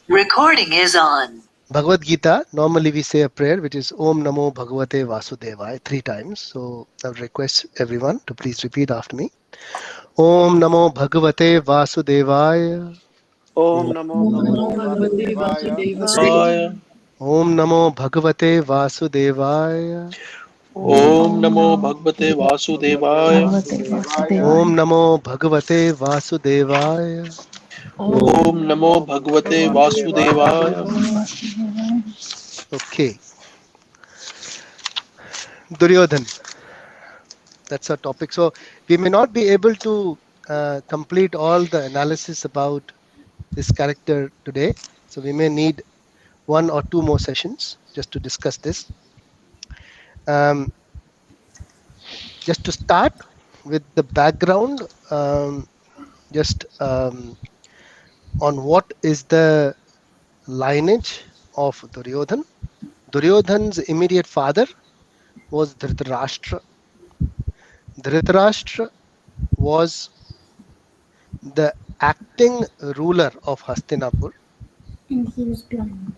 Recording is on. Bhagavad Gita, normally we say a prayer which is Om Namo Bhagavate Vasudevaya 3 times. So I would request everyone to please repeat after me. Om Namo Bhagavate Vasudevaya. Om Namo Bhagavate Vasudevaya. Om Namo Bhagavate Vasudevaya. Om Namo Bhagavate Vasudevaya. Om Namo Bhagavate Vasudevaya. Om Namo Bhagavate Vasudevaya. Okay. Duryodhan. That's our topic. So we may not be able to complete all the analysis about this character today. So we may need 1 or 2 more sessions just to discuss this. Just to start with the background, on what is the lineage of Duryodhan. Duryodhan's immediate father was Dhritarashtra. Dhritarashtra was the acting ruler of Hastinapur. And he was blind.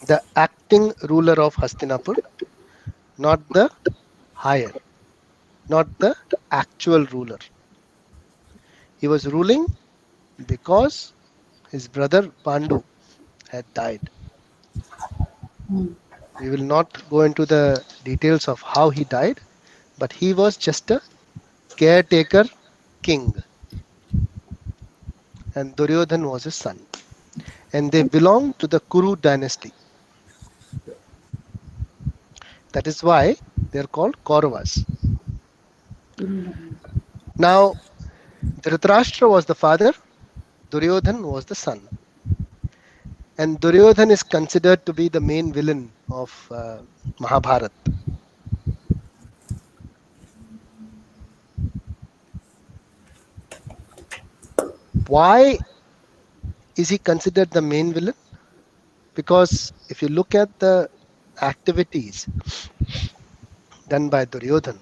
The acting ruler of Hastinapur, not the higher, not the actual ruler. He was ruling because his brother Pandu had died. We will not go into the details of how he died, but he was just a caretaker king. And Duryodhan was his son. And they belonged to the Kuru dynasty. That is why they are called Kauravas. Now, Dhritarashtra was the father, Duryodhan was the son. And Duryodhan is considered to be the main villain of Mahabharata. Why is he considered the main villain? Because if you look at the activities done by Duryodhan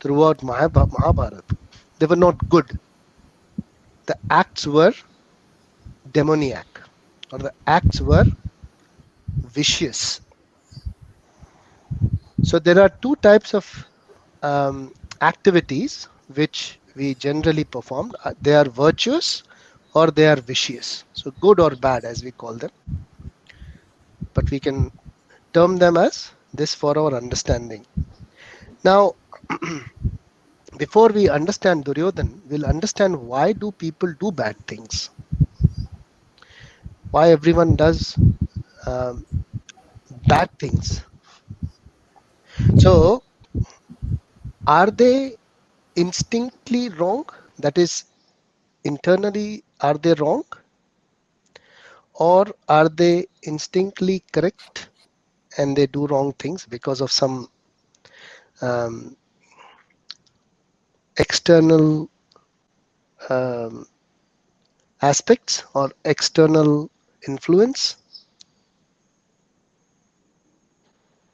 throughout Mahabharata, they were not good. The acts were demoniac, or the acts were vicious. So there are 2 types of activities which we generally perform. They are virtuous or they are vicious. So good or bad, as we call them. But we can term them as this for our understanding. Now, before we understand Duryodhan, we'll understand why do people do bad things. Why everyone does bad things. So, are they instinctively wrong? That is, internally, are they wrong? Or are they instinctively correct and they do wrong things because of some external aspects or external influence?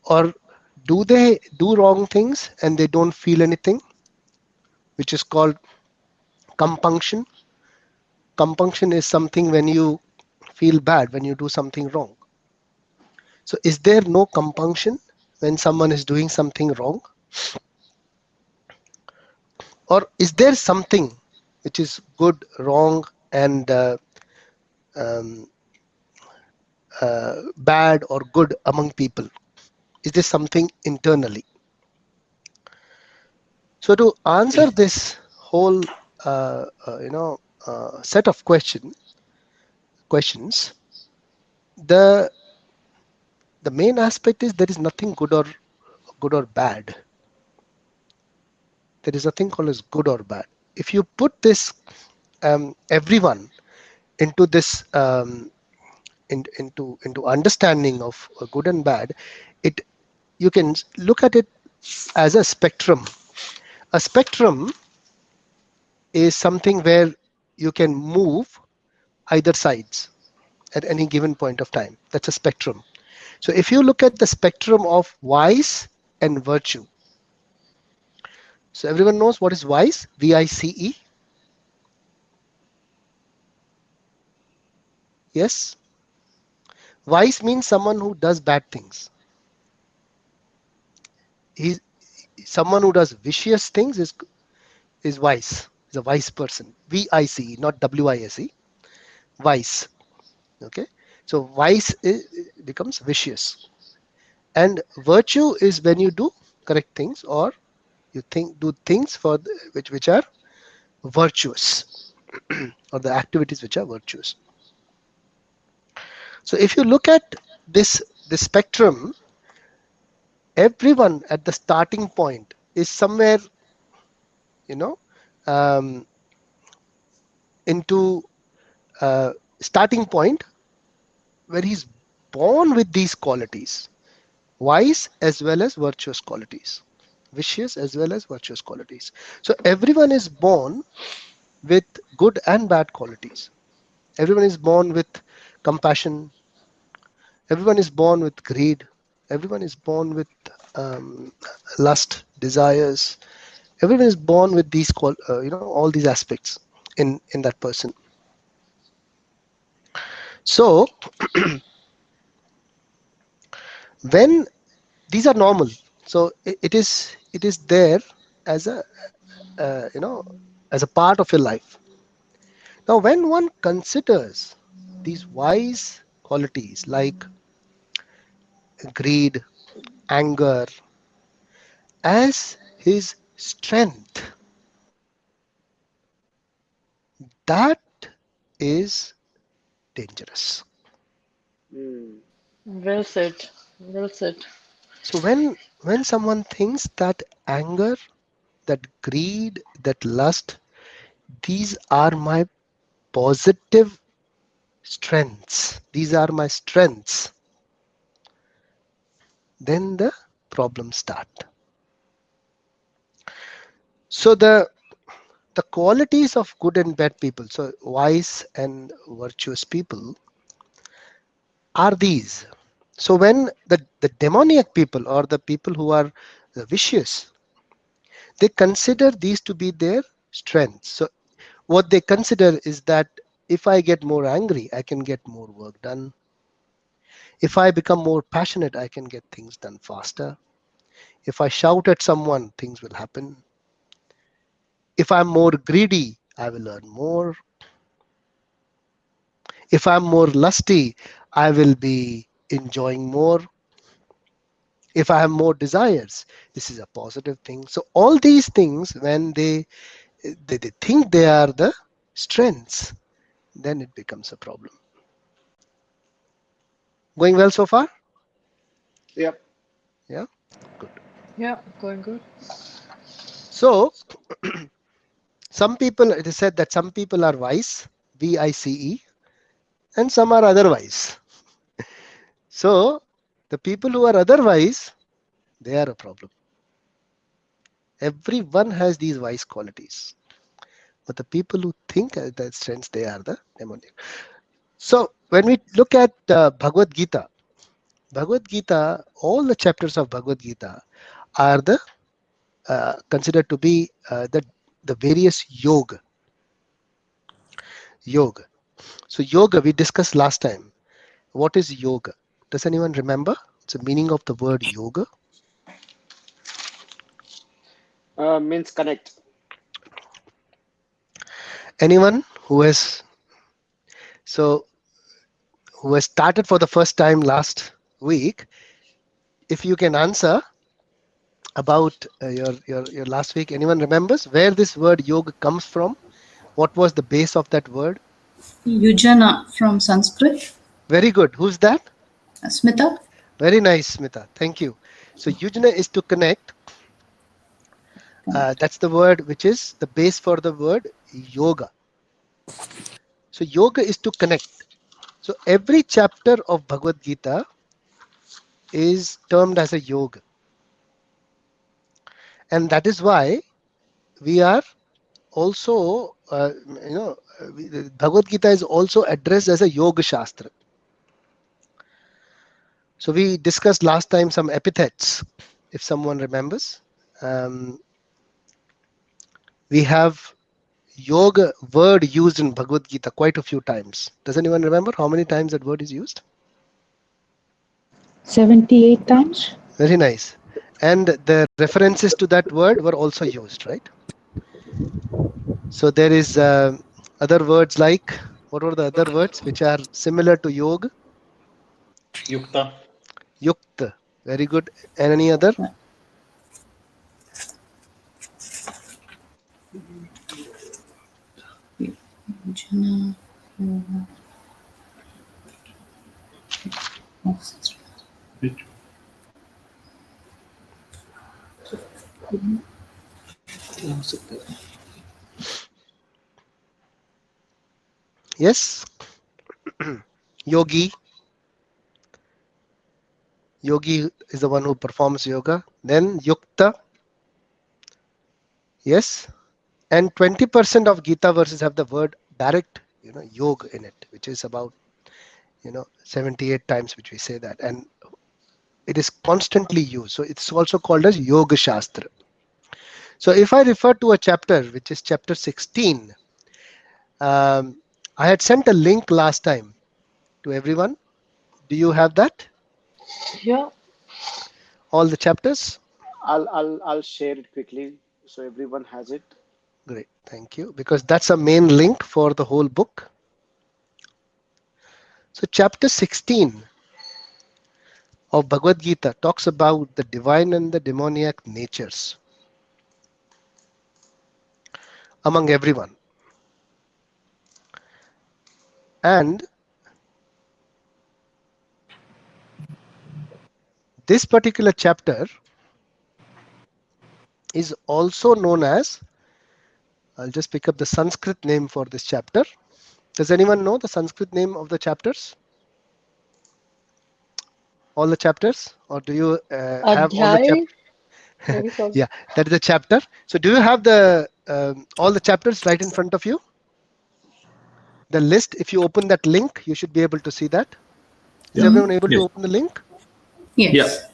Or do they do wrong things and they don't feel anything, which is called compunction? Compunction is something when you feel bad when you do something wrong. So is there no compunction when someone is doing something wrong? Or is there something which is good, wrong, and bad or good among people? Is there something internally? So to answer this whole set of questions, the main aspect is there is nothing good or bad. There is nothing called as good or bad. If you put this everyone into this into understanding of good and bad, you can look at it as a spectrum. A spectrum is something where you can move either sides at any given point of time. That's a spectrum. So if you look at the spectrum of vice and virtue, so everyone knows what is vice, V-I-C-E. Yes. Wise means someone who does bad things. He's someone who does vicious things is wise. Is a wise person. VICE, not WISE. Wise. Okay. So wise becomes vicious. And virtue is when you do correct things, or you do things for which are virtuous, or the activities which are virtuous. So if you look at this spectrum, everyone at the starting point is somewhere, you know, um, into starting point where he's born with these qualities, wise as well as virtuous qualities, vicious as well as virtuous qualities. So everyone is born with good and bad qualities. Everyone is born with compassion. Everyone is born with greed. Everyone is born with um, lust, desires. Everyone is born with these, all these aspects in that person. So when these are normal, so it is there as a as a part of your life. Now, when one considers these wise qualities like greed, anger as his strength, that is dangerous. Well said. Well said. So when someone thinks that anger, that greed, that lust, these are my positive strengths, these are my strengths, then the problems start. So the qualities of good and bad people, so wise and virtuous people, are these. So when the demoniac people, or the people who are vicious, they consider these to be their strengths. So what they consider is that if I get more angry, I can get more work done. If I become more passionate, I can get things done faster. If I shout at someone, things will happen. If I'm more greedy, I will earn more. If I'm more lusty, I will be enjoying more. If I have more desires, this is a positive thing. So all these things, when they think they are the strengths, then it becomes a problem. Going well so far? Yep. Yeah, good. Yeah, going good. So some people, it is said that some people are wise, VICE, and some are otherwise. So the people who are otherwise, they are a problem. Everyone has these wise qualities, but the people who think that strengths, they are the demoniac. So when we look at Bhagavad Gita, all the chapters of Bhagavad Gita are the considered to be the various yoga. So yoga, we discussed last time. What is yoga? Does anyone remember? It's the meaning of the word yoga. Means connect. Anyone who has started for the first time last week, if you can answer about your last week. Anyone remembers where this word yoga comes from? What was the base of that word? Yujana from Sanskrit. Very good. Who's that? Smita. Very nice, Smita. Thank you. So yujana is to connect. That's the word which is the base for the word yoga. So yoga is to connect. So every chapter of Bhagavad Gita is termed as a yoga. And that is why we are also, Bhagavad Gita is also addressed as a yoga shastra. So we discussed last time some epithets, if someone remembers. We have yoga word used in Bhagavad Gita quite a few times. Does anyone remember how many times that word is used? 78 times. Very nice. And the references to that word were also used, right? So there is other words like, what were the other words which are similar to yoga? Yukta. Yukta. Very good. And any other? Yojana. Yes. Yogi. Yogi is the one who performs yoga. Then Yukta. Yes. And 20% of Gita verses have the word direct, yoga in it, which is about, 78 times which we say that. And it is constantly used. So it's also called as Yoga Shastra. So if I refer to a chapter, which is chapter 16, I had sent a link last time to everyone. Do you have that? Yeah. All the chapters? I'll share it quickly so everyone has it. Great, thank you. Because that's a main link for the whole book. So chapter 16 of Bhagavad Gita talks about the divine and the demoniac natures among everyone. And this particular chapter is also known as, I'll just pick up the Sanskrit name for this chapter. Does anyone know the Sanskrit name of the chapters? All the chapters? Or do you have all the chapters? Adhyay. What do you call it? Yeah, that is the chapter. So do you have the all the chapters right in front of you? The list, if you open that link, you should be able to see that. Is everyone able to open the link? Yes.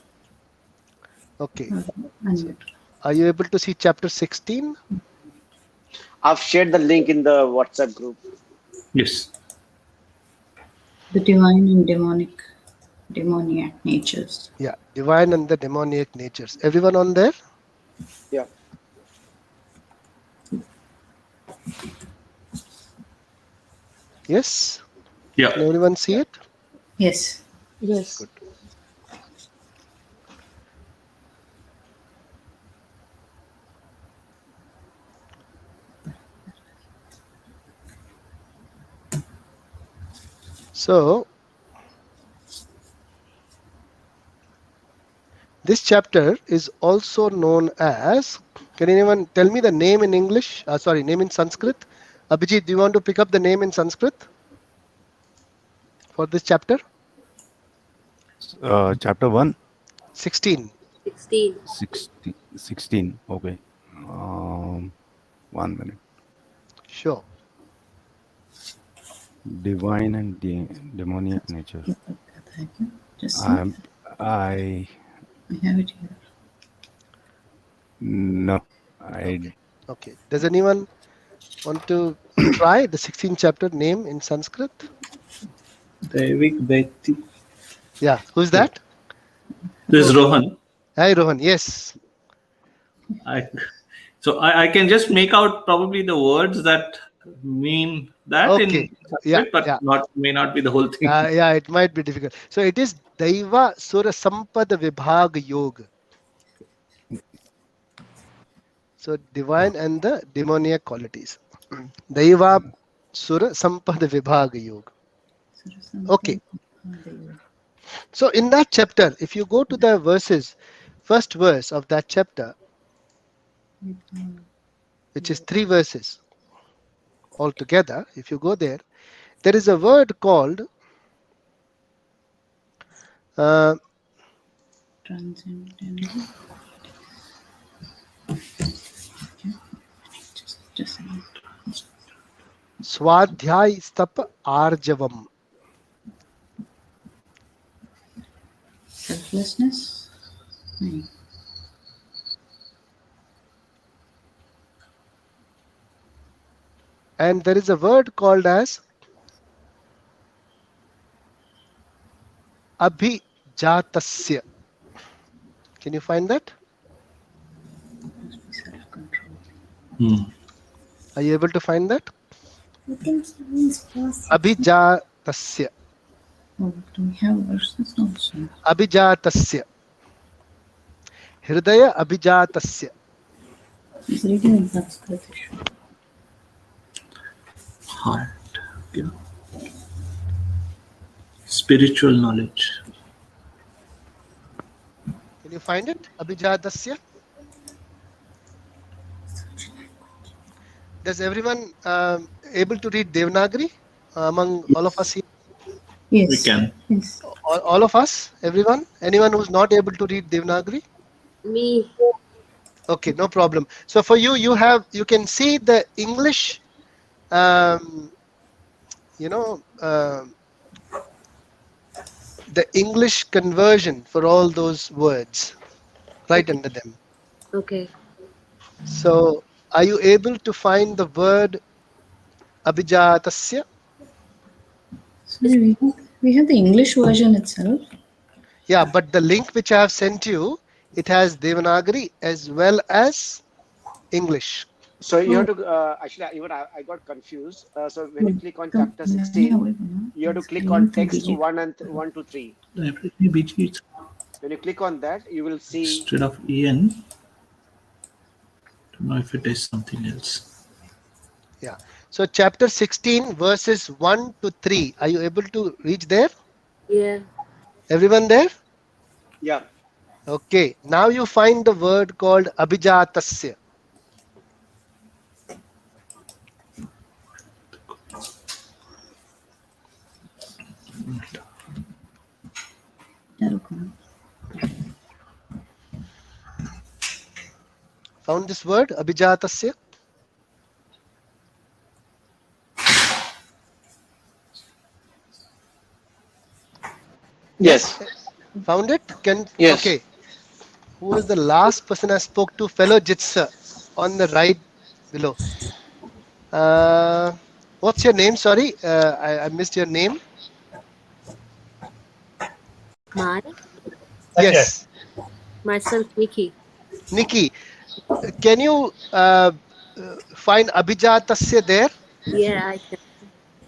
Okay. And Are you able to see chapter 16? I've shared the link in the WhatsApp group. Yes. the divine and demoniac natures. Yeah, divine and the demoniac natures. Everyone on there? Yeah. Yes? Yeah. Can everyone see it? Yes. Yes. Good. So, this chapter is also known as, can anyone tell me the name in English? Name in Sanskrit. Abhijit, do you want to pick up the name in Sanskrit for this chapter? Chapter 1, 16. 16. Okay. 1 minute. Sure. Divine and demoniac nature. Just I have it here. no. I Okay. Does anyone want to try the 16th chapter name in Sanskrit? Daivik Bhakti. Yeah. Who's that? This is Rohan. Hi, Rohan. Yes. So I can just make out probably the words that mean that Okay. in Yeah. Sanskrit, but Yeah. may not be the whole thing. Yeah. It might be difficult. So it is Daiva Sura Sampad Vibhag Yoga. So divine and the demoniac qualities. Daiva Sura Sampad Vibhag Yoga. Okay. So in that chapter, if you go to the verses, first verse of that chapter, which is 3 verses altogether, if you go there, there is a word called Transcendental. Just a minute. Swadhyay Stapa Arjavam. Selflessness. No. And there is a word called as abhijatasya. Can you find that? Must be self-control. Are you able to find that? I think he means first. Abhijatasya. Oh, do we have verses also? Abhijatasya. Hridaya abhijatasya. He's reading in Sanskrit. Heart. Yeah. Spiritual knowledge. Can you find it? Abhijatasya. Does everyone able to read Devanagari among all of us here? Yes. We can. Yes. All of us? Everyone? Anyone who's not able to read Devanagari? Me. Okay, no problem. So for you, you can see the English, the English conversion for all those words right under them. Okay. So are you able to find the word abhijatasya? Sorry, we have the English version itself. Yeah, but the link which I have sent you, it has Devanagari as well as English. So you have to actually even I got confused. So when you click on chapter 16, you have to click on text 1 and 1 to 3. Definitely BG When you click on that, you will see. instead of EN. Don't know if it is something else. Yeah. So chapter 16 verses 1 to 3. Are you able to reach there? Yeah. Everyone there? Yeah. Okay. Now you find the word called abhijatasya. Found this word abhijatasya? Yes. Found it? Yes. Okay. Who was the last person I spoke to? Fellow Jitsa on the right below. What's your name? Sorry, I missed your name. Mine? Yes, Myself, Nikki. Nikki. Can you find abhijatasya there? Yeah, I can.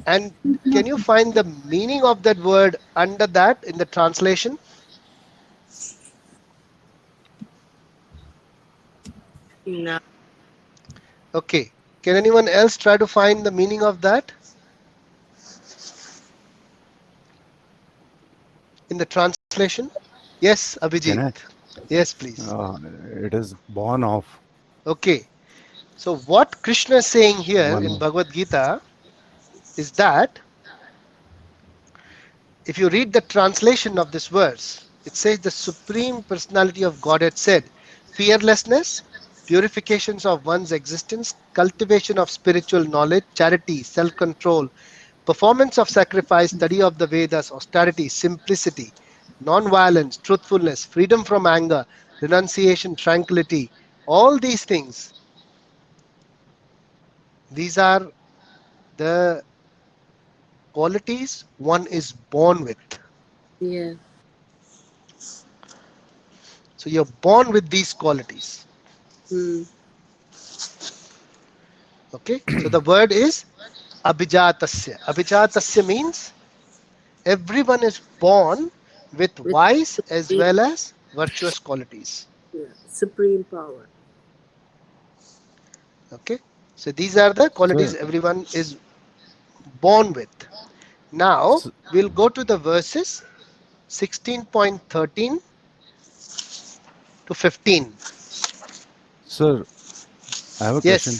And can you find the meaning of that word under that in the translation? No. Okay. Can anyone else try to find the meaning of that in the translation? Yes, Abhijit. Can I? Yes, please. It is born of Okay. So what Krishna is saying here one. in Bhagavad Gita is that if you read the translation of this verse, it says the Supreme Personality of Godhead said, fearlessness, purifications of one's existence, cultivation of spiritual knowledge, charity, self-control, performance of sacrifice, study of the Vedas, austerity, simplicity, non-violence, truthfulness, freedom from anger, renunciation, tranquility, all these things, these are the qualities one is born with. Yeah. So you're born with these qualities. Okay, so the word is abhijatasya. Abhijatasya means everyone is born with wise as well as virtuous qualities. Yeah. Supreme power. Okay, so these are the qualities Sir. everyone is born with. Now we'll go to the verses 16.13 to 15. Sir, I have a question.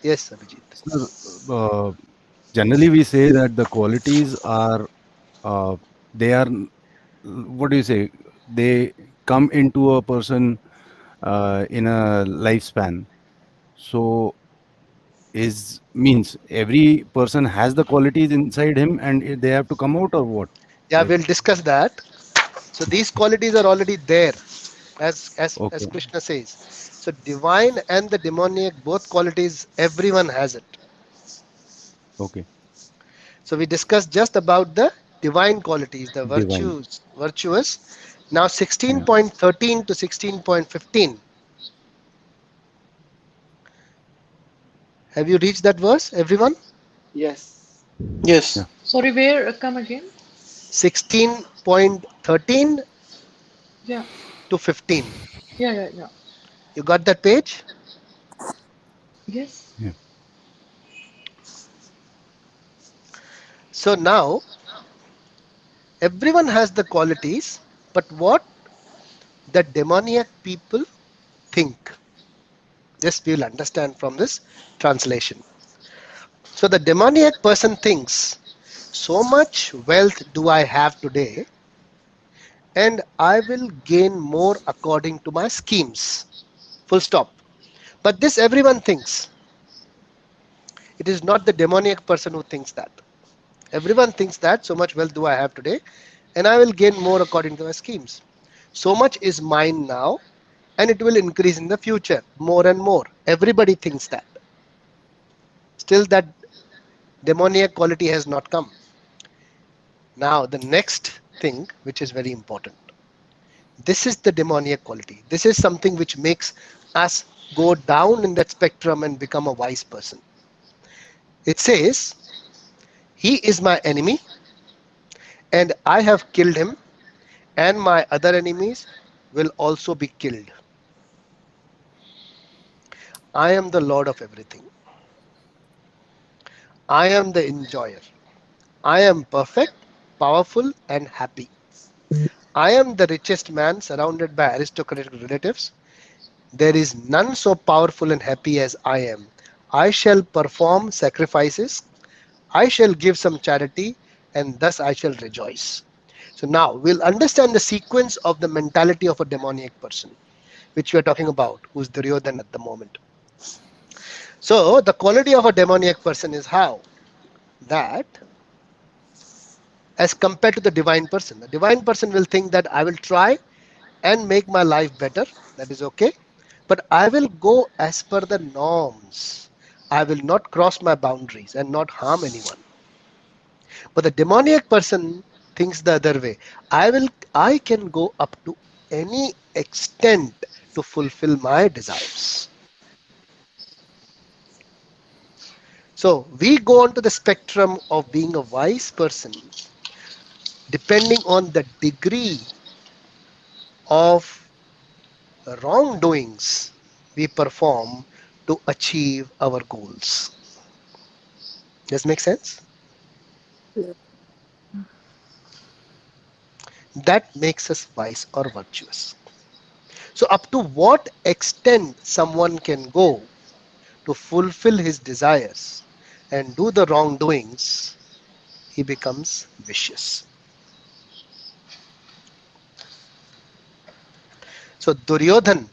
Yes, Abhijit. Sir, generally we say that the qualities are, they are, what do you say? They come into a person in a lifespan. So means every person has the qualities inside him and they have to come out, or what? Yeah, we'll discuss that. So these qualities are already there, as Okay. Krishna says. So divine and the demoniac, both qualities, everyone has it. Okay. So we discussed just about the divine qualities, the Divine. virtuous. Now 16.13 to 16.15. Have you reached that verse, everyone? Yes. Yes. Yeah. Sorry, where? Come again? 16.13 Yeah, to 15. yeah. You got that page? Yes. Yeah. So now everyone has the qualities, but what the demoniac people think. This we will understand from this translation. So the demoniac person thinks, so much wealth do I have today, and I will gain more according to my schemes. Full stop. But this everyone thinks. It is not the demoniac person who thinks that. Everyone thinks that so much wealth do I have today, and I will gain more according to my schemes. So much is mine now, and it will increase in the future more and more. Everybody thinks that. Still, that demoniac quality has not come. Now, the next thing, which is very important, this is the demoniac quality. This is something which makes us go down in that spectrum and become a wise person. It says, he is my enemy, and I have killed him, and my other enemies will also be killed. I am the Lord of everything. I am the enjoyer. I am perfect, powerful, and happy. I am the richest man surrounded by aristocratic relatives. There is none so powerful and happy as I am. I shall perform sacrifices. I shall give some charity, and thus I shall rejoice. So now we'll understand the sequence of the mentality of a demoniac person, which we are talking about, who's Duryodhan at the moment. So the quality of a demoniac person is how? That as compared to the divine person. The divine person will think that I will try and make my life better. That is okay. But I will go as per the norms. I will not cross my boundaries and not harm anyone. But the demoniac person thinks the other way. I can go up to any extent to fulfill my desires. So we go onto the spectrum of being a wise person depending on the degree of wrongdoings we perform to achieve our goals. Does make sense? Yeah. That makes us wise or virtuous. So up to what extent someone can go to fulfill his desires and do the wrongdoings, he becomes vicious. So Duryodhan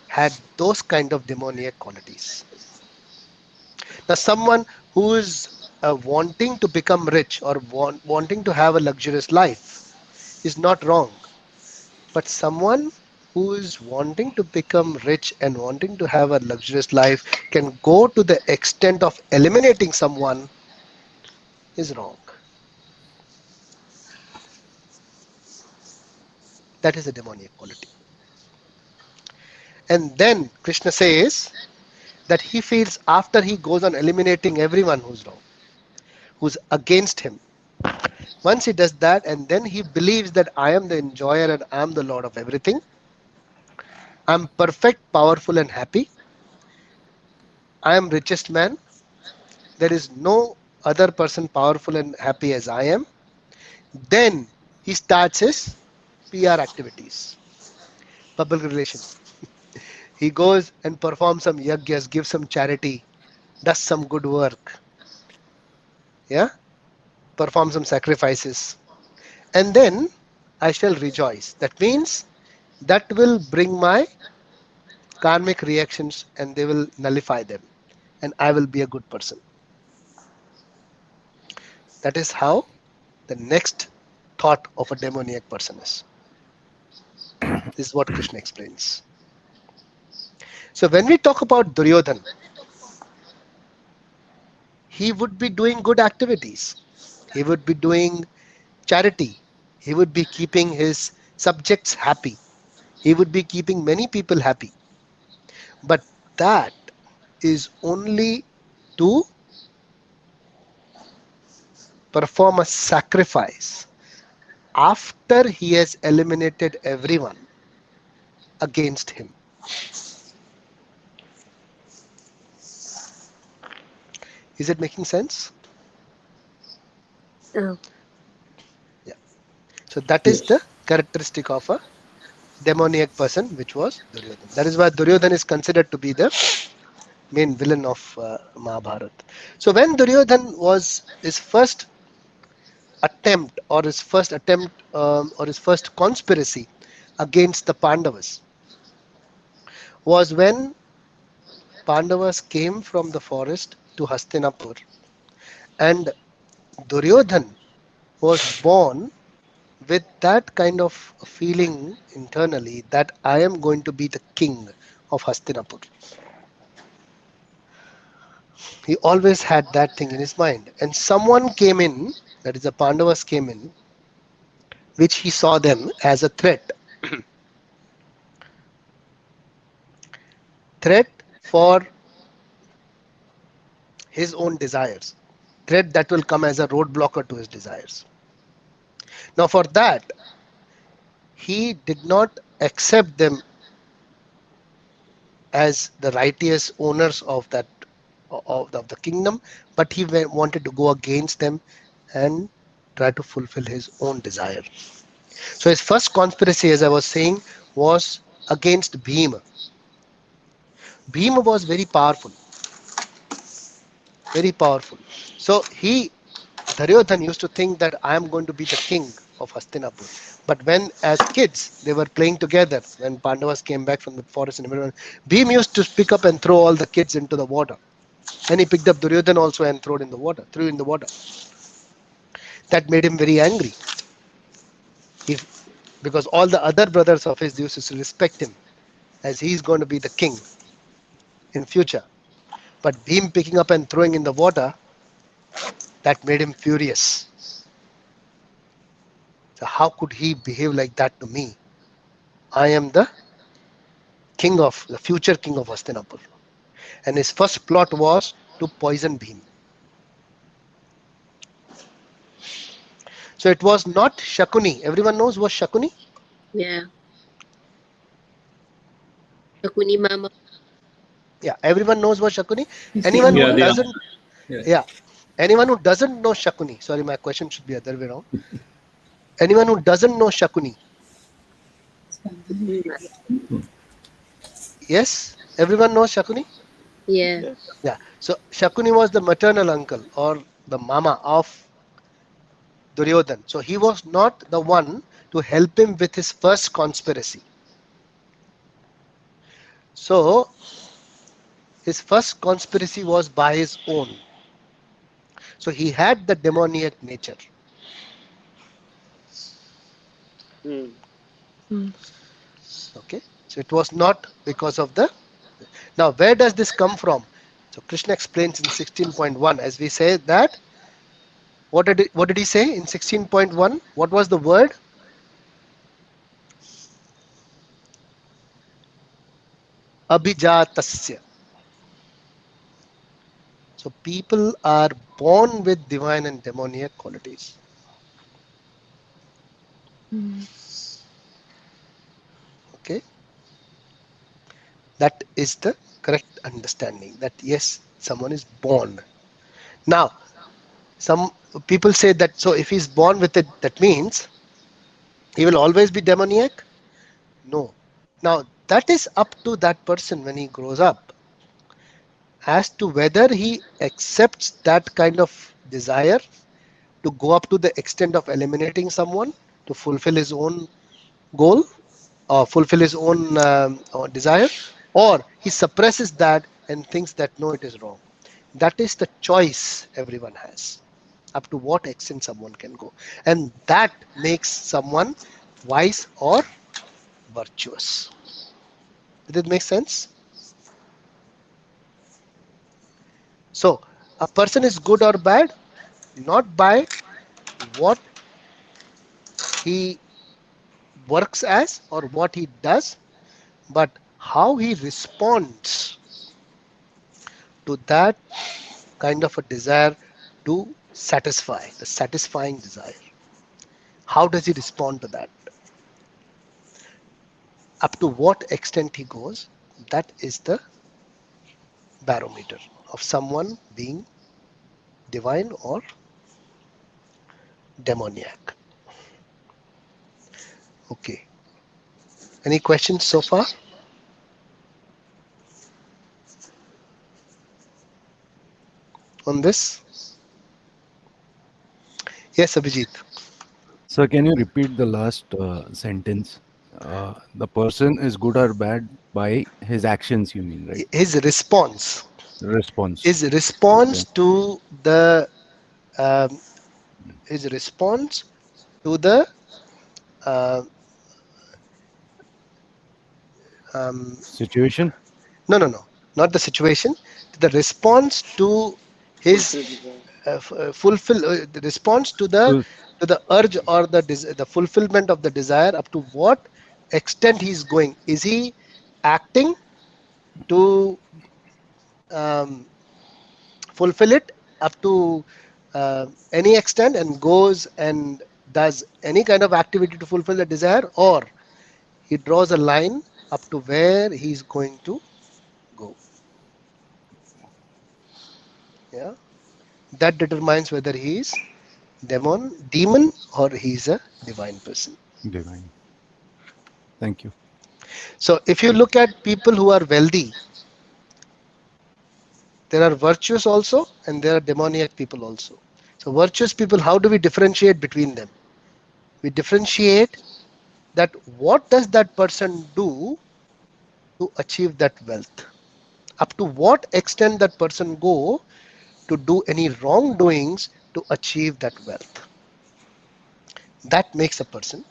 had those kind of demoniac qualities. Now someone who is wanting to become rich or wanting to have a luxurious life is not wrong. But someone who is wanting to become rich and wanting to have a luxurious life can go to the extent of eliminating someone is wrong. That is a demoniac quality. And then Krishna says that he feels after he goes on eliminating everyone who's wrong, who's against him. Once he does that and then he believes that I am the enjoyer and I am the Lord of everything. I'm perfect, powerful and happy. I am richest man. There is no other person powerful and happy as I am. Then he starts his PR activities, public relations. He goes and performs some yagyas, gives some charity, does some good work, yeah, perform some sacrifices. And then I shall rejoice. That means that will bring my karmic reactions and they will nullify them. And I will be a good person. That is how the next thought of a demoniac person is. This is what Krishna explains. So when we talk about Duryodhan, he would be doing good activities. He would be doing charity. He would be keeping his subjects happy. He would be keeping many people happy. But that is only to perform a sacrifice after he has eliminated everyone against him. Is it making sense? Oh, So that is the characteristic of a demoniac person, which was Duryodhana. That is why Duryodhana is considered to be the main villain of Mahabharata. So when Duryodhana was his first attempt or his first conspiracy against the Pandavas was when Pandavas came from the forest to Hastinapur, and Duryodhana was born with that kind of feeling internally that I am going to be the king of Hastinapur. He always had that thing in his mind. And someone came in, that is the Pandavas came in, which he saw them as a threat. Threat for his own desires. Threat that will come as a roadblocker to his desires. Now for that, he did not accept them as the righteous owners of that of the kingdom, but he wanted to go against them and try to fulfill his own desire. So his first conspiracy, as I was saying, was against Bhima. Bhima was very powerful. Very powerful. So Duryodhana used to think that I am going to be the king of Hastinapur. But when, as kids, they were playing together, when Pandavas came back from the forest and everyone, Bhima used to pick up and throw all the kids into the water. And he picked up Duryodhana also and threw in the water. That made him very angry. Because all the other brothers of his used to respect him as he is going to be the king in future. But Bhima picking up and throwing in the water, that made him furious. So how could he behave like that to me? I am the future king of Hastinapur. And his first plot was to poison Bhima. So it was not Shakuni. Everyone knows what Shakuni? yeah. Shakuni Mama. Yeah, everyone knows what Shakuni. Yes, Anyone yeah, who they are. doesn't, Yeah. anyone who doesn't know Shakuni. Sorry, my question should be other way around. Anyone who doesn't know Shakuni. Yes, everyone knows Shakuni. Yeah. Yeah. So Shakuni was the maternal uncle or the mama of Duryodhana. So he was not the one to help him with his first conspiracy. So his first conspiracy was by his own. So he had the demoniac nature. Okay. So it was not because of the. Now where does this come from? So Krishna explains in 16.1, as we say that. What did he say in 16.1? What was the word? Abhijatasya. So people are born with divine and demoniac qualities. Okay. That is the correct understanding, that yes, someone is born. Now, some people say that, so if he's born with it, that means he will always be demoniac? No. Now, that is up to that person when he grows up as to whether he accepts that kind of desire to go up to the extent of eliminating someone to fulfill his own goal or fulfill his own desire, or he suppresses that and thinks that no, it is wrong. That is the choice everyone has, up to what extent someone can go, and that makes someone wise or virtuous. Did it make sense? So A person is good or bad not by what he works as or what he does, but how he responds to that kind of a desire to satisfy, the satisfying desire. How does he respond to that? Up to what extent he goes, that is the barometer of someone being divine or demoniac. Okay. Any questions so far? On this? Yes, Abhijit. So can you repeat the last sentence? The person is good or bad by his actions, you mean, right? His response. Response. His response to the his response to the Situation. no, not the situation. The response to his the response to the urge or the fulfillment of the desire. Up to what extent he's going? Is he acting to fulfill it up to any extent and goes and does any kind of activity to fulfill the desire, or he draws a line up to where he's going to go? Yeah, that determines whether he is demon or he's a divine person. Divine. Thank you. So if you look at people who are wealthy, there are virtuous also and there are demoniac people also. So virtuous people, how do we differentiate between them? We differentiate that what does that person do to achieve that wealth? Up to what extent that person go to do any wrongdoings to achieve that wealth? That makes a person.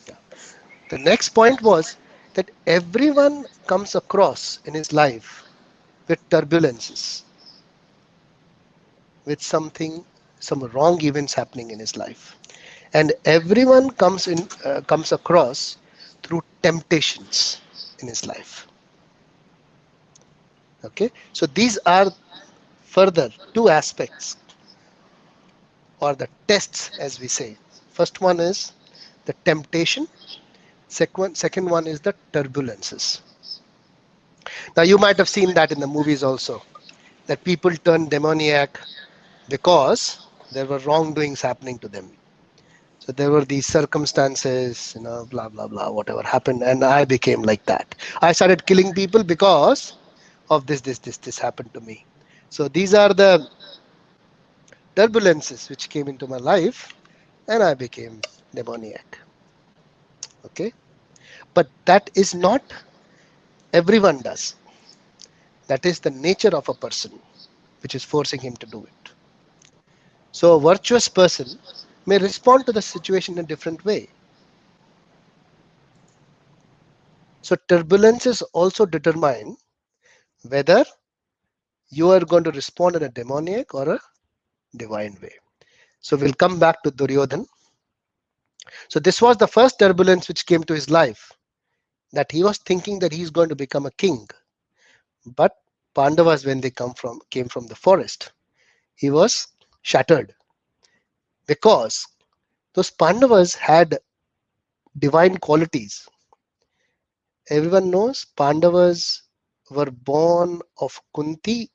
Yeah. The next point was that everyone comes across in his life with turbulences, with some wrong events happening in his life, and everyone comes across through temptations in his life. Okay, so these are further two aspects or the tests, as we say. First one is the temptation. Second one is the turbulences. Now you might have seen that in the movies also, that people turn demoniac because there were wrongdoings happening to them. So there were these circumstances, blah, blah, blah, whatever happened, and I became like that. I started killing people because of this happened to me. So these are the turbulences which came into my life, and I became demoniac. Okay, but that is not everyone does. That is the nature of a person which is forcing him to do it. So a virtuous person may respond to the situation in a different way. So turbulences also determine whether you are going to respond in a demoniac or a divine way. So we'll come back to Duryodhan. So this was the first turbulence which came to his life, that he was thinking that he's going to become a king. But Pandavas, when they came from the forest, he was shattered because those Pandavas had divine qualities. Everyone knows Pandavas were born of Kunti.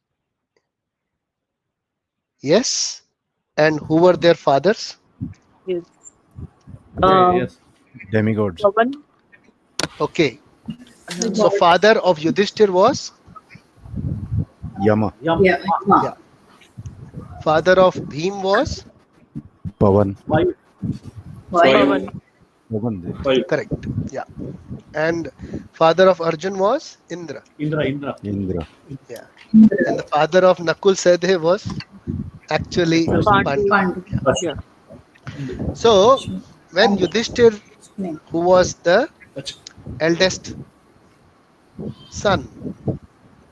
Yes. And who were their fathers? Yes. Yes. Demigods. Pavan. Okay. So father of Yudhishthir was? Yama. Yeah. Yeah. Father of Bhim was? Pavan. Pavan. Pavan. Correct. Yeah. And father of Arjun was? Indra. Indra. Yeah. And the father of Nakul Sahdev was actually Pandu. Yeah. So when Yudhishthir, who was the eldest son,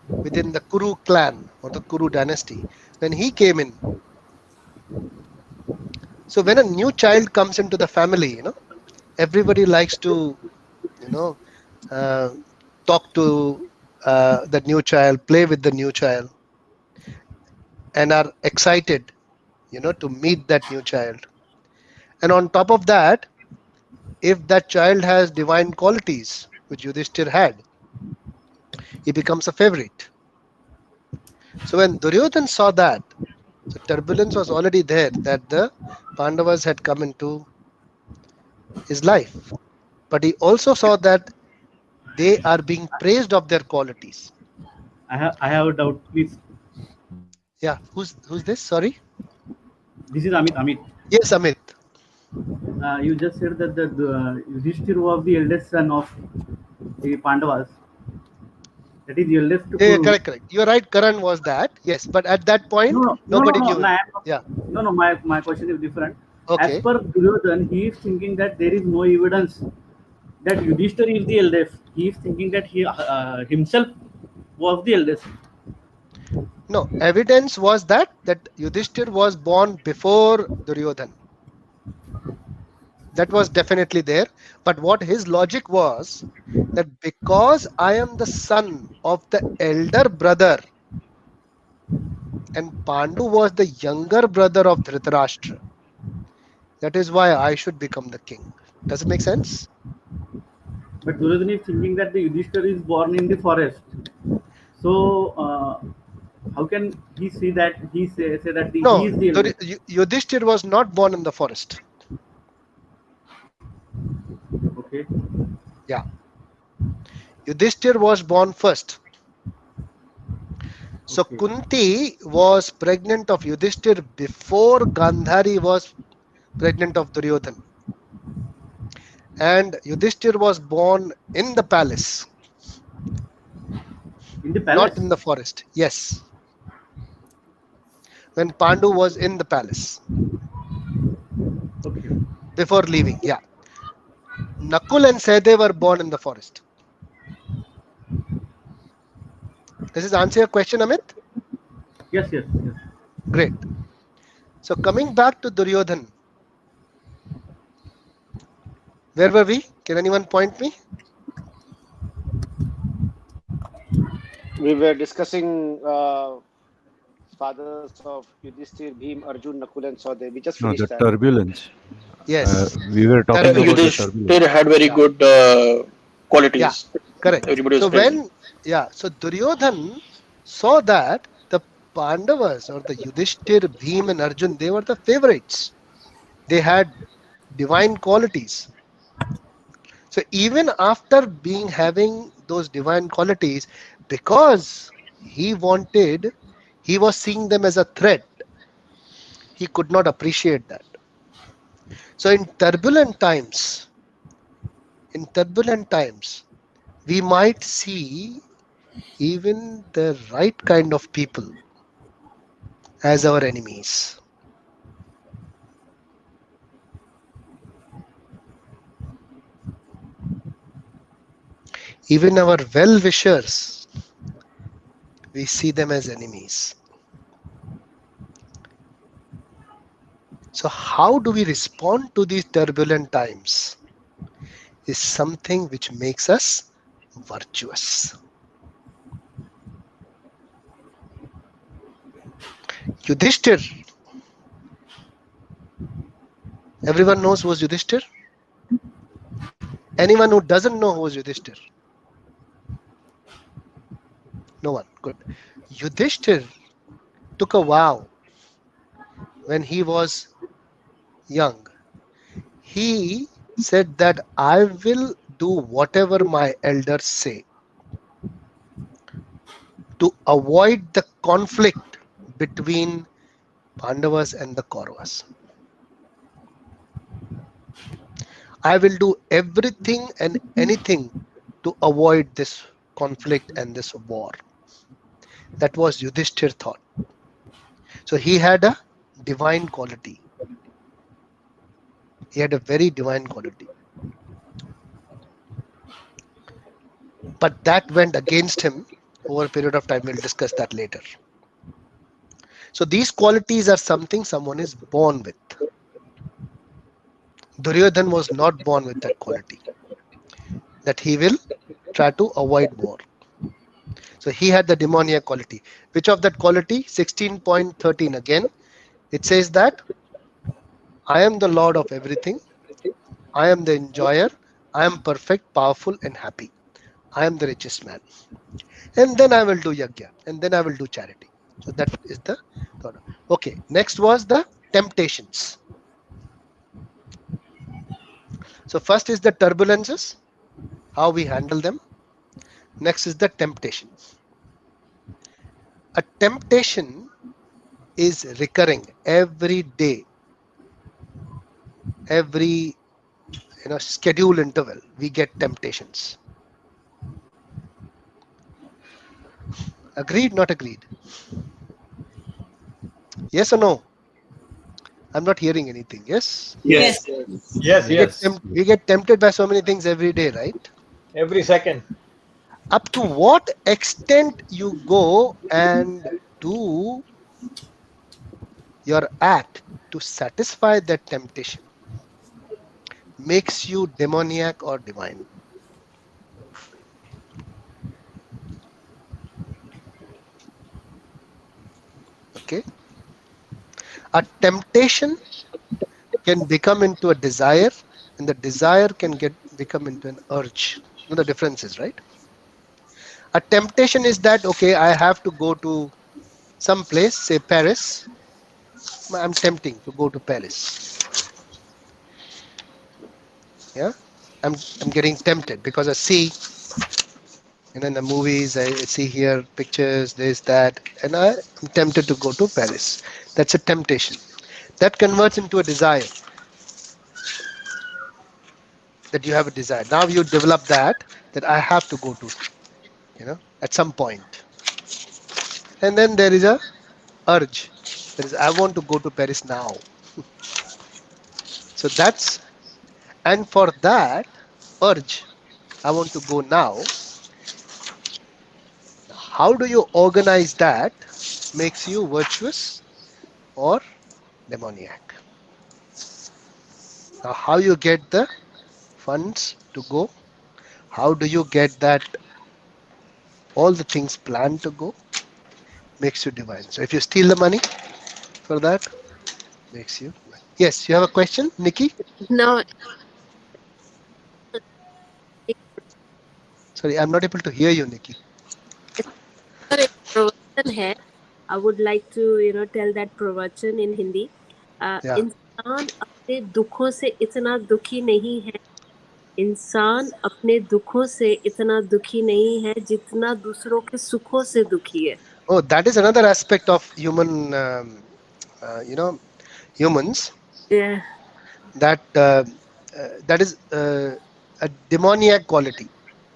within the Kuru clan or the Kuru dynasty, when he came in. So when a new child comes into the family, everybody likes to, talk to the new child, play with the new child, and are excited, to meet that new child. And on top of that, if that child has divine qualities, which Yudhishthir had, he becomes a favorite. So when Duryodhan saw that, so turbulence was already there, that the Pandavas had come into his life. But he also saw that they are being praised of their qualities. I have a doubt, please. Yeah, who's this? Sorry. This is Amit. Yes, Amit. You just said that the Yudhishthir was the eldest son of the Pandavas. That is the eldest. Yeah, correct. You're right. Karan was that. Yes, but at that point, nobody knew. No, my question is different. Okay. As per Duryodhan, he is thinking that there is no evidence that Yudhishthir is the eldest. He is thinking that he himself was the eldest. No, evidence was that Yudhishthir was born before Duryodhan. That was definitely there. But what his logic was, that because I am the son of the elder brother, and Pandu was the younger brother of Dhritarashtra, that is why I should become the king. Does it make sense? But Duryodhan is thinking that the Yudhishthir is born in the forest. So how can he see that? He say that he is the eldest? Yudhishthir was not born in the forest. Okay. Yeah. Yudhishthir was born first. So Okay. Kunti was pregnant of Yudhishthir before Gandhari was pregnant of Duryodhan. And Yudhishthir was born in the palace. In the palace? Not in the forest. Yes. When Pandu was in the palace. Okay. Before leaving. Yeah. Nakul and Sahdev were born in the forest. Does this answer your question, Amit? Yes. Great. So coming back to Duryodhan. Where were we? Can anyone point me? We were discussing fathers of Yudhishthir, Bhim, Arjun, Nakul, and Sahdev. We just No, finished the that. turbulence. Yes. We were talking about the turbulence. Yudhishthir had very good qualities. Yeah, correct. Everybody was So praising. so Duryodhan saw that the Pandavas or the Yudhishthir, Bhim and Arjun, they were the favorites. They had divine qualities. So even after having those divine qualities, because he was seeing them as a threat, he could not appreciate that. So in turbulent times, we might see even the right kind of people as our enemies. Even our well-wishers, we see them as enemies. So how do we respond to these turbulent times is something which makes us virtuous. Yudhishthir. Everyone knows who was Yudhishthir? Anyone who doesn't know who was Yudhishthir? No one. Good. Yudhishthir took a vow when he was young. He said that I will do whatever my elders say to avoid the conflict between Pandavas and the Kauravas. I will do everything and anything to avoid this conflict and this war. That was Yudhishthir thought. So he had a divine quality. He had a very divine quality. But that went against him over a period of time. We'll discuss that later. So these qualities are something someone is born with. Duryodhan was not born with that quality, that he will try to avoid war. So he had the demoniac quality. Which of that quality? 16.13 again. It says that I am the Lord of everything. I am the enjoyer. I am perfect, powerful, and happy. I am the richest man. And then I will do yajna. And then I will do charity. So that is the third. Okay. Next was the temptations. So first is the turbulences, how we handle them. Next is the temptation. A temptation is recurring every day, every schedule interval. We get temptations. Agreed? Not agreed? Yes or no? I'm not hearing anything. Yes. Yes. Yes. We get tempted by so many things every day, right? Every second. Up to what extent you go and do your act to satisfy that temptation makes you demoniac or divine. Okay. A temptation can become into a desire, and the desire can become into an urge. You know the difference is, right? A temptation is that, okay, I have to go to some place, say Paris. I'm tempting to go to Paris. Yeah, I'm getting tempted because I see, in the movies, I see here pictures, this, that, and I'm tempted to go to Paris. That's a temptation. That converts into a desire. That you have a desire. Now you develop that I have to go to, at some point. And then there is a urge. There is, I want to go to Paris now. So that's, and for that urge, I want to go now. How do you organize that makes you virtuous or demoniac? Now, how you get the funds to go? How do you get that all the things planned to go? Makes you divine. So if you steal the money for that, makes you. Yes, you have a question, Nikki? No. Sorry, I'm not able to hear you, Nikki. I would like to, tell that pravachan in Hindi. इंसान अपने दुखों से इतना दुखी नहीं है. इंसान अपने दुखों से इतना दुखी नहीं है जितना दूसरों के सुखों से दुखी है. Oh, that is another aspect of human, humans. Yeah. That is a demoniac quality.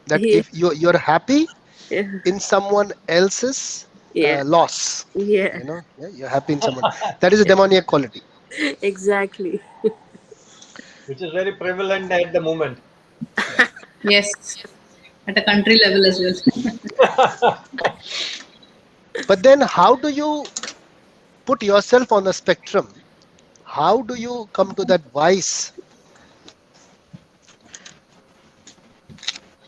That if you're happy in someone else's loss, you're happy in someone. That is a demoniac quality. Exactly. Which is very prevalent at the moment. Yes, at a country level as well. But then how do you put yourself on the spectrum? How do you come to that vice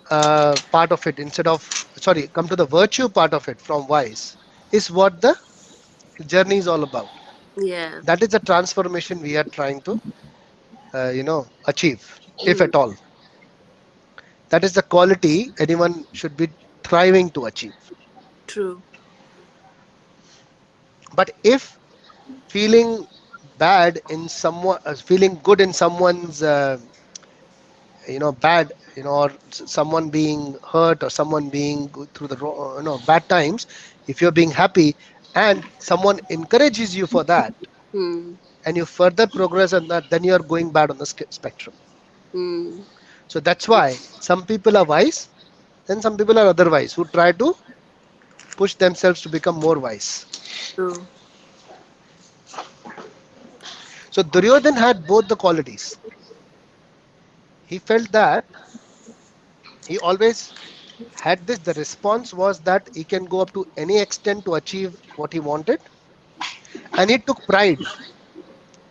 part of it instead of, come to the virtue part of it from vice is what the journey is all about. Yeah. That is the transformation we are trying to, achieve, if at all. That is the quality anyone should be thriving to achieve. True. But if feeling bad in someone, feeling good in someone's, bad, or someone being hurt or someone being through the, bad times, if you're being happy and someone encourages you for that, and you further progress on that, then you are going bad on the spectrum. So that's why some people are wise and some people are otherwise, who try to push themselves to become more wise. True. So Duryodhan had both the qualities. He felt that he always had this, the response was that he can go up to any extent to achieve what he wanted, and he took pride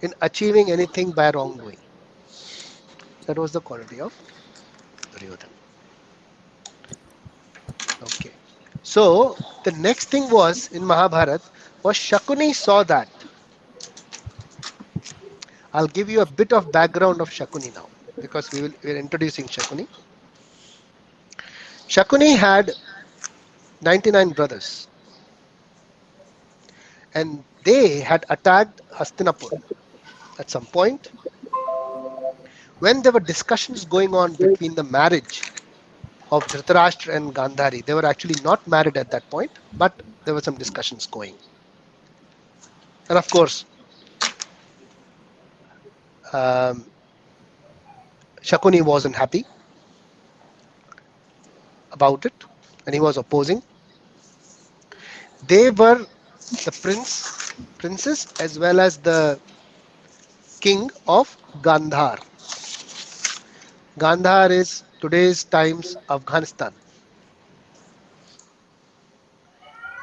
in achieving anything by wrongdoing. That was the quality of Duryodhana. Okay. So the next thing was in Mahabharata was Shakuni saw that. I'll give you a bit of background of Shakuni now, because we're introducing Shakuni. Shakuni had 99 brothers, and they had attacked Hastinapur at some point. When there were discussions going on between the marriage of Dhritarashtra and Gandhari, they were actually not married at that point, but there were some discussions going. And of course, Shakuni wasn't happy about it, and he was opposing. They were the princess as well as the king of Gandhar. Gandhar is today's times Afghanistan.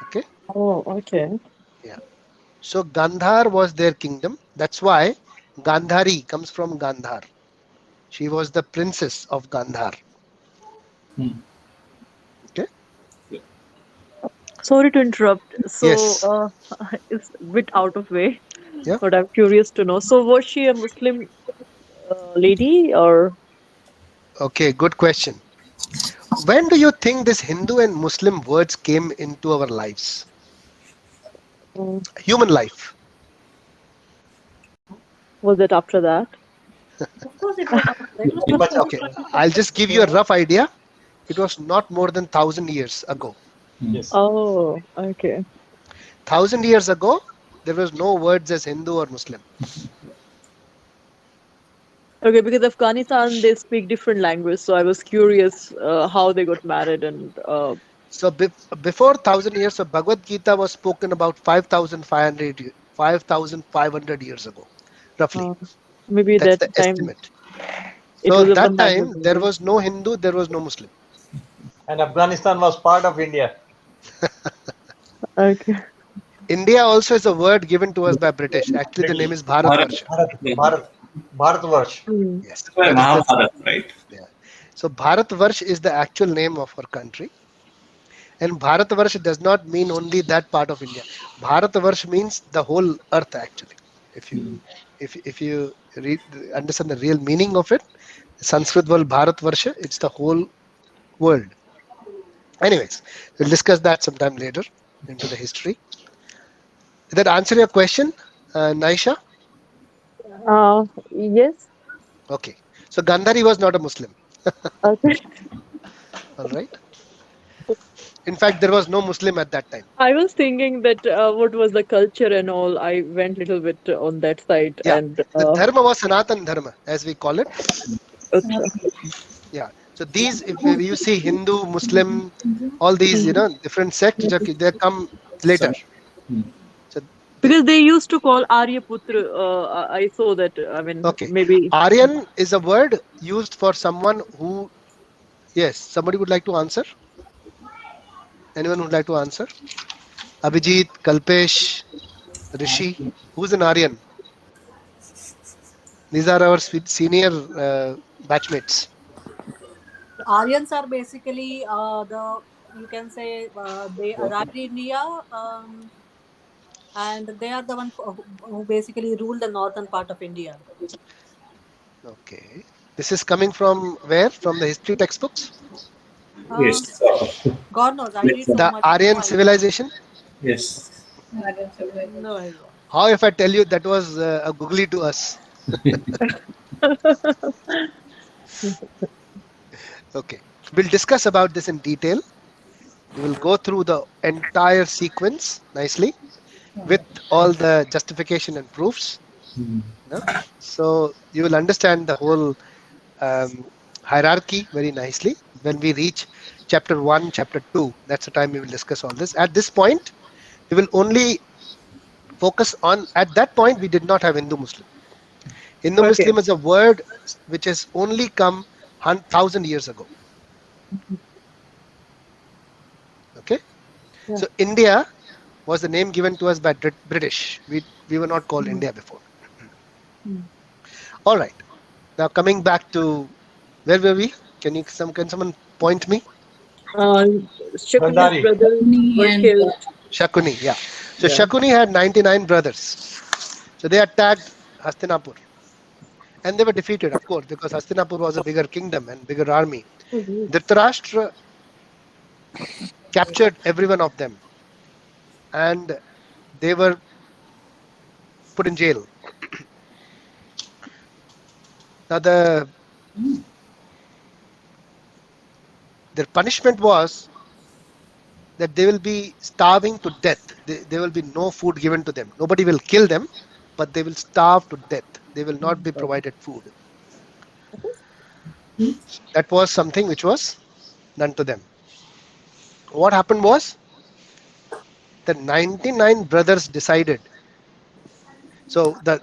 Okay. Oh, okay. Yeah. So Gandhar was their kingdom. That's why Gandhari comes from Gandhar. She was the princess of Gandhar. Okay. Sorry to interrupt. So Yes. it's a bit out of way, Yeah. but I'm curious to know. So was she a Muslim lady or? Okay, good question. When do you think this Hindu and Muslim words came into our lives? Human life. Was it after that? Of course it was. Okay, I'll just give you a rough idea. It was not more than 1,000 years ago. Yes. Oh, okay. 1,000 years ago, there was no words as Hindu or Muslim. Okay, because Afghanistan, they speak different language, so I was curious how they got married and. So before 1,000 years, so Bhagavad Gita was spoken about 5,500 years ago, roughly. Maybe That's that the time. estimate. It So was a that one time, language. there was no Hindu, there was no Muslim. And Afghanistan was part of India. Okay. India also is a word given to us by British. Actually, the name is Bharatvarsha. Bharatvarsh. Yes. Mahabharata, right? Yeah. So Bharatvarsh is the actual name of our country. And Bharatvarsh does not mean only that part of India. Bharatvarsh means the whole earth, actually. If you understand the real meaning of it, Sanskrit word Bharatvarsha, it's the whole world. Anyways, we'll discuss that sometime later into the history. Did that answer your question, Naisha? Yes. Okay. So Gandhari was not a Muslim. Okay. All right. In fact, there was no Muslim at that time. I was thinking that what was the culture and all. I went a little bit on that side. Yeah. And The dharma was Sanatan Dharma, as we call it. okay. Yeah. So these, if you see Hindu, Muslim, all these, different sects, they come later. So Because they used to call Aryaputra. I saw that. I mean, okay. maybe. Aryan is a word used for someone who. Yes. Somebody would like to answer. Anyone would like to answer? Abhijit, Kalpesh, Rishi. Who's an Aryan? These are our senior batchmates. Aryans are basically you can say they arrived in India and they are the one who basically rule the northern part of India. Okay. This is coming from where? From the history textbooks? Yes. God knows, I read so The much. Aryan civilization? Yes. No idea. How if I tell you that was a googly to us? Okay. We'll discuss about this in detail. We will go through the entire sequence nicely with all the justification and proofs. So you will understand the whole hierarchy very nicely when we reach chapter 1, chapter 2. That's the time we will discuss all this. At this point, we will only focus on, at that point, we did not have Hindu-Muslim. Hindu-Muslim is a word which has only come 1,000 years ago. So India was the name given to us by British. We were not called India before. All right. Now coming back to where were we? Can someone point me? Shakun's Gandhari. brothers were and killed. Shakuni, yeah. So Yeah. Shakuni had 99 brothers. So they attacked Hastinapur. And they were defeated, of course, because Hastinapur was a bigger kingdom and bigger army. Dhritarashtra captured every one of them. And they were put in jail. Now their punishment was that they will be starving to death. There will be no food given to them. Nobody will kill them, but they will starve to death. They will not be provided food. That was something which was done to them. What happened was the 99 brothers decided. So the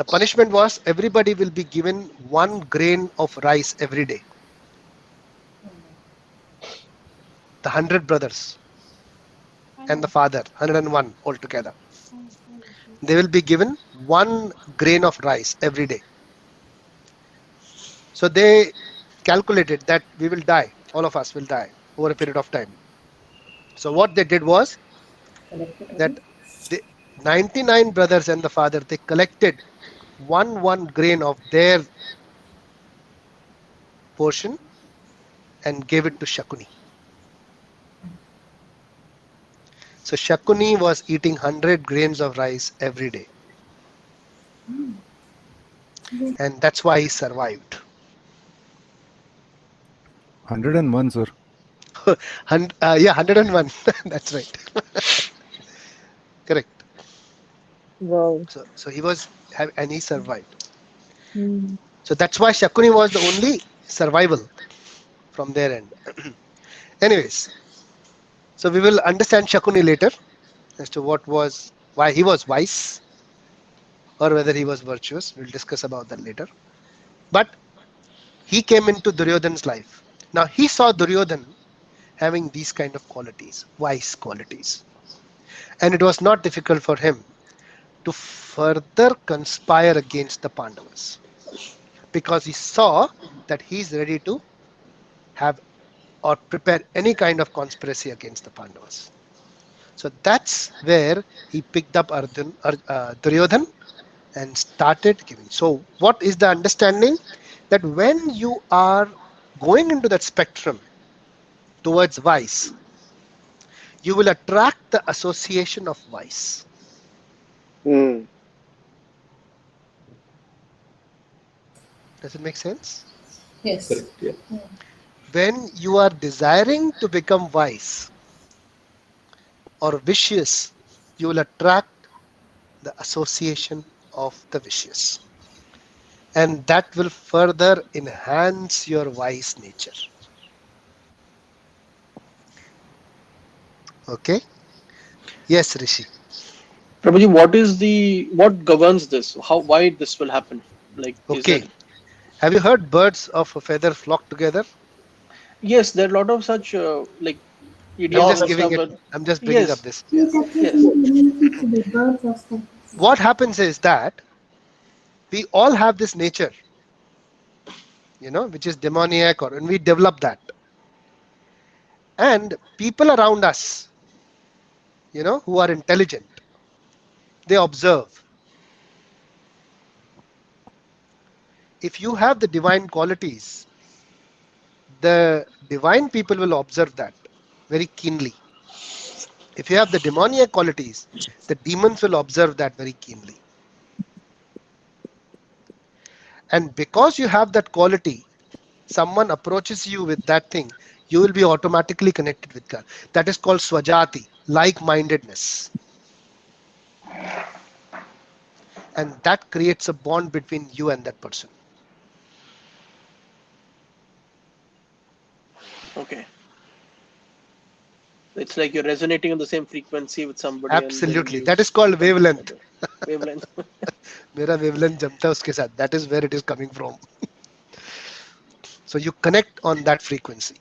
punishment was everybody will be given 1 grain of rice every day. The 100 brothers and the father, 101 altogether. They will be given 1 grain of rice every day. So they calculated that we will die, all of us will die over a period of time. So what they did was that the 99 brothers and the father, they collected one grain of their portion and gave it to Shakuni. So Shakuni was eating 100 grains of rice every day. And that's why he survived. 101, sir. Yeah, 101. That's right. Correct. Wow. So he was, and he survived. So that's why Shakuni was the only survival from their end. Anyways, so we will understand Shakuni later as to why he was wise or whether he was virtuous. We'll discuss about that later. But he came into Duryodhana's life. Now he saw Duryodhana having these kind of qualities, wise qualities. And it was not difficult for him to further conspire against the Pandavas because he saw that he's ready to have or prepare any kind of conspiracy against the Pandavas. So that's where he picked up Duryodhana and started giving. So what is the understanding? That when you are going into that spectrum towards vice, you will attract the association of vice. Does it make sense? Yes. Correct, yeah. When you are desiring to become wise or vicious, you will attract the association of the vicious. And that will further enhance your wise nature. Okay? Yes, Rishi. Prabhuji, what governs this? Why this will happen? Like, okay. Have you heard birds of a feather flock together? Yes, there are a lot of such idioms. I'm just bringing up this. Yes. What happens is that we all have this nature, which is demoniac, and we develop that. And people around us, who are intelligent, they observe. If you have the divine qualities, the divine people will observe that very keenly. If you have the demoniac qualities, the demons will observe that very keenly. And because you have that quality, someone approaches you with that thing, you will be automatically connected with God. That is called swajati, like-mindedness. And that creates a bond between you and that person. Okay. It's like you're resonating on the same frequency with somebody. Absolutely. That is called wavelength. Wavelength. Mera wavelength jamta hai uske sath. That is where it is coming from. So you connect on that frequency.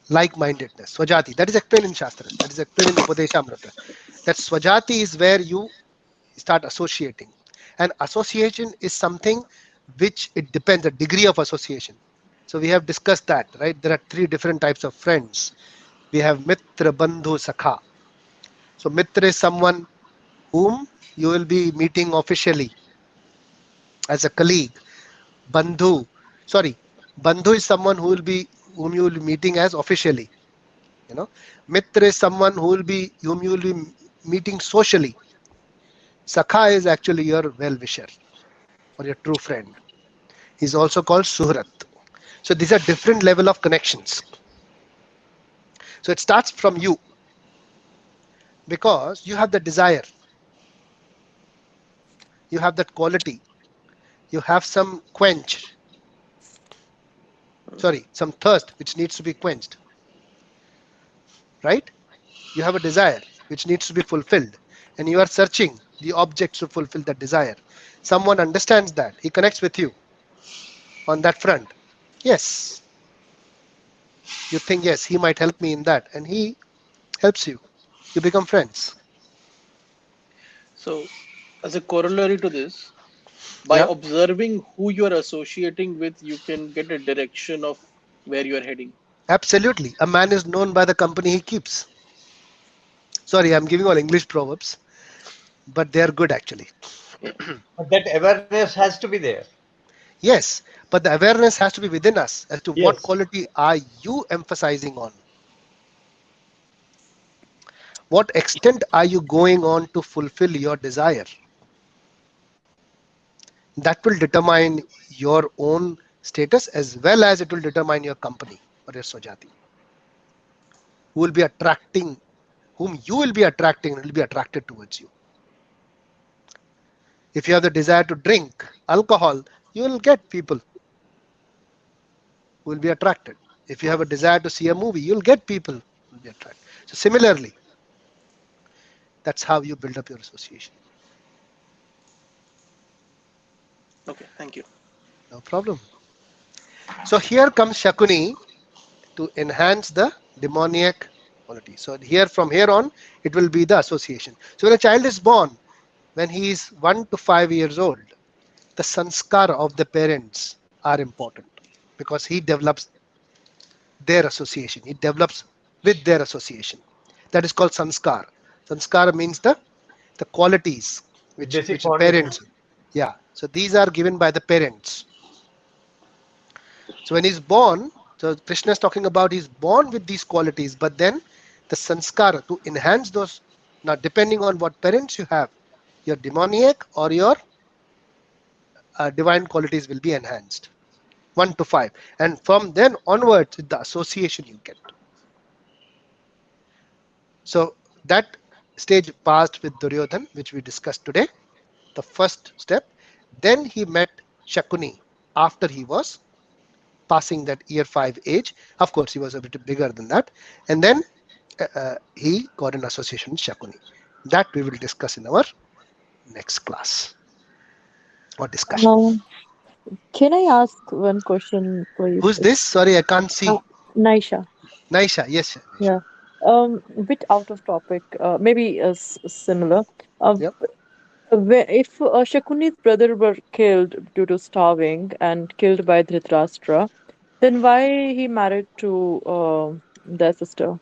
like-mindedness. Swajati, that is explained in Shastra. That is explained in Upadeshamrita. That Swajati is where you start associating. And association is something which it depends, the degree of association. So we have discussed that, right? There are 3 different types of friends. We have Mitra, Bandhu, Sakha. So Mitra is someone whom you will be meeting officially as a colleague. Bandhu is someone whom you will be meeting as officially. Mitra is someone whom you will be meeting socially. Sakha is actually your well-wisher or your true friend. He's also called Suhrat. So these are different level of connections. So it starts from you, because you have the desire, you have that quality, you have some some thirst which needs to be quenched, right? You have a desire which needs to be fulfilled, and you are searching the objects to fulfill that desire. Someone understands that, he connects with you on that front. Yes, you think, yes, he might help me in that, and he helps you. You become friends. So, as a corollary to this, by observing who you are associating with, you can get a direction of where you are heading. Absolutely. A man is known by the company he keeps. Sorry, I'm giving all English proverbs, but they are good actually. But that awareness has to be there. Yes, but the awareness has to be within us as to what quality are you emphasizing on. What extent are you going on to fulfill your desire? That will determine your own status as well as it will determine your company or your Swajati. Who will be attracting, whom you will be attracting, will be attracted towards you. If you have the desire to drink alcohol, you will get people who will be attracted. If you have a desire to see a movie, you'll get people who will be attracted. So similarly, that's how you build up your association. Okay, thank you. No problem. So here comes Shakuni to enhance the demoniac quality. So from here on, it will be the association. So when a child is born, when he is 1 to 5 years old, the sanskar of the parents are important, because he develops their association. He develops with their association. That is called sanskar. Sanskar means the qualities which parents. Yeah. So these are given by the parents. So when he's born, so Krishna is talking about he's born with these qualities, but then the sanskar to enhance those. Now, depending on what parents you have, your demoniac or your divine qualities will be enhanced. 1 to 5, and from then onwards, the association you get. So that stage passed with Duryodhan, which we discussed today, the first step. Then he met Shakuni after he was passing that year 5 age. Of course, he was a bit bigger than that, and then he got an association with Shakuni. That we will discuss in our next class or discussion. Can I ask one question for you? Who's this? Sorry, I can't see. Naisha. Naisha, yes. Yeah. Bit out of topic, maybe similar. If Shakuni's brother were killed due to starving and killed by Dhritarashtra, then why he married to their sister?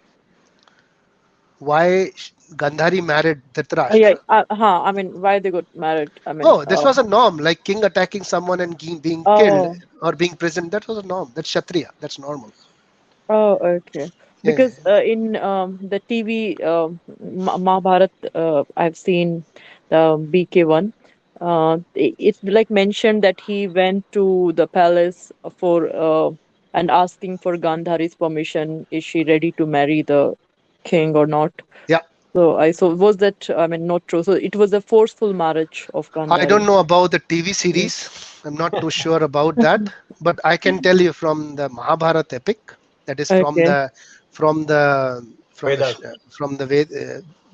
Why Gandhari married Dhritarashtra? I mean, why they got married? I mean, this was a norm, like king attacking someone and being killed or being present. That was a norm. That's Kshatriya. That's normal. Oh, okay. Because in the TV Mahabharat, I've seen the BK1. It's like mentioned that he went to the palace for and asking for Gandhari's permission. Is she ready to marry the king or not? Yeah. So was that, I mean, not true? So it was a forceful marriage of Gandhari. I don't know about the TV series. I'm not too sure about that, but I can tell you from the Mahabharata epic, that is from the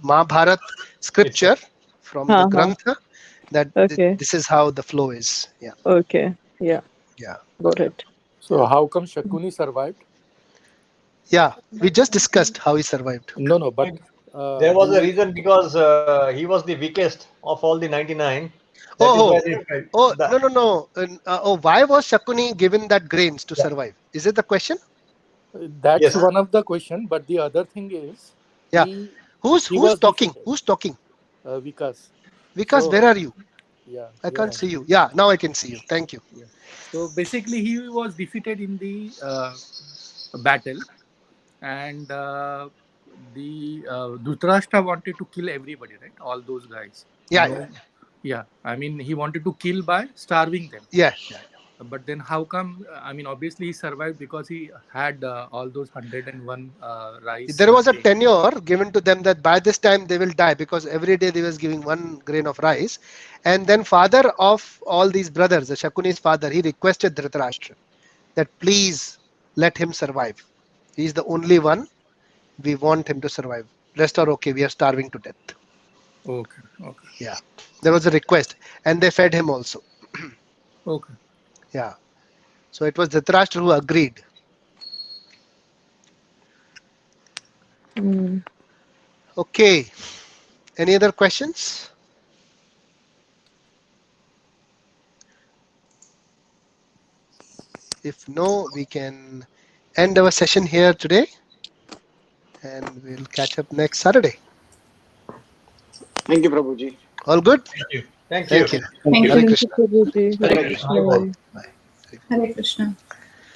Mahabharata scripture, from the Grantha, that this is how the flow is. Yeah. Okay. Yeah. Yeah. Got it. So how come Shakuni survived? Yeah, we just discussed how he survived. No, but There was a reason because he was the weakest of all the 99. That is why they felt that. No. Why was Shakuni given that grains to survive? Is it the question? that's Yes. one of the question. But the other thing is, Yeah. he Who's was talking? defeated. Who's talking? Vikas. Vikas, So- where are you? Yeah. I here can't am. see you. Yeah, now I can see you. Thank you. So basically, he was defeated in the battle, and the Dhritarashtra wanted to kill everybody, right? All those guys. Yeah. Yeah. I mean, he wanted to kill by starving them. Yeah. But then how come? I mean, obviously he survived because he had all those 101 rice. There was a tenure given to them that by this time they will die, because every day they was giving 1 grain of rice. And then father of all these brothers, the Shakuni's father, he requested Dhritarashtra that please let him survive. He is the only one. We want him to survive. Rest are okay. We are starving to death. Okay. Yeah. There was a request, and they fed him also. Okay. Yeah. So it was Dhritarashtra who agreed. Okay. Any other questions? If no, we can end our session here today, and we'll catch up next Saturday. Thank you, Prabhuji. All good? Thank you. Thank you. Hare Krishna. Prabhuji. Hare Krishna. Hare Krishna.